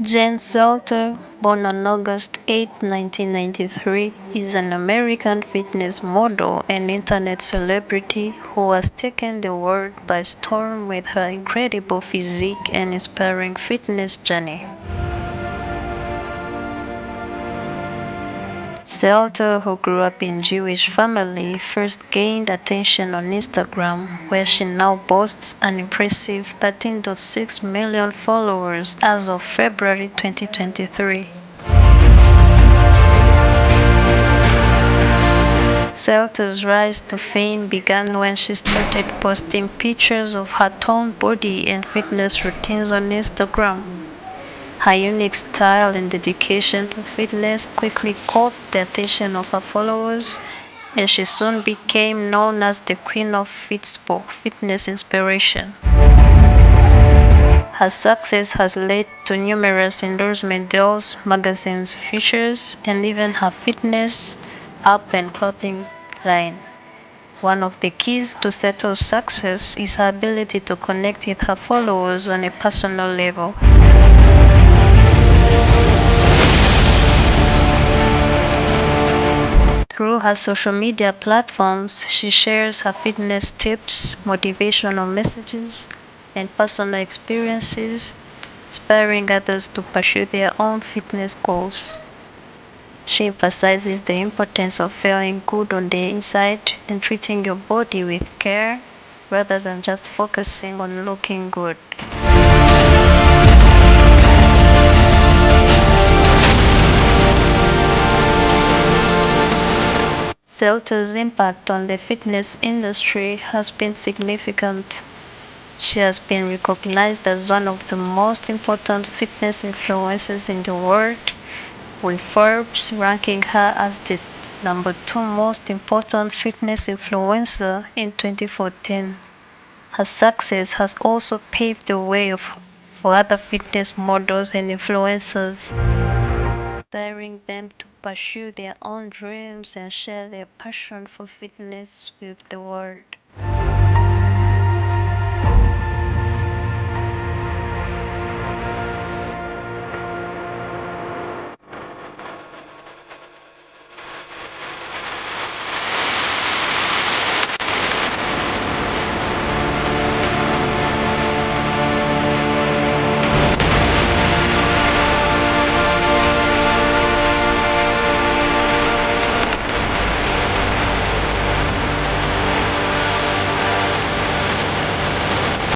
Jen Selter, born on August 8, 1993, is an American fitness model and internet celebrity who has taken the world by storm with her incredible physique and inspiring fitness journey. Selter, who grew up in Jewish family, first gained attention on Instagram, where she now boasts an impressive 13.6 million followers as of February 2023. Selter's rise to fame began when she started posting pictures of her toned body and fitness routines on Instagram. Her unique style and dedication to fitness quickly caught the attention of her followers, and she soon became known as the Queen of fitness inspiration. Her success has led to numerous endorsement deals, magazines features, and even her fitness app and clothing line. One of the keys to Seto's success is her ability to connect with her followers on a personal level. Through her social media platforms, she shares her fitness tips, motivational messages, and personal experiences, inspiring others to pursue their own fitness goals. She emphasizes the importance of feeling good on the inside and treating your body with care rather than just focusing on looking good. Selter's impact on the fitness industry has been significant. She has been recognized as one of the most important fitness influencers in the world, with Forbes ranking her as the number 2 most important fitness influencer in 2014. Her success has also paved the way for other fitness models and influencers, inspiring them to pursue their own dreams and share their passion for fitness with the world.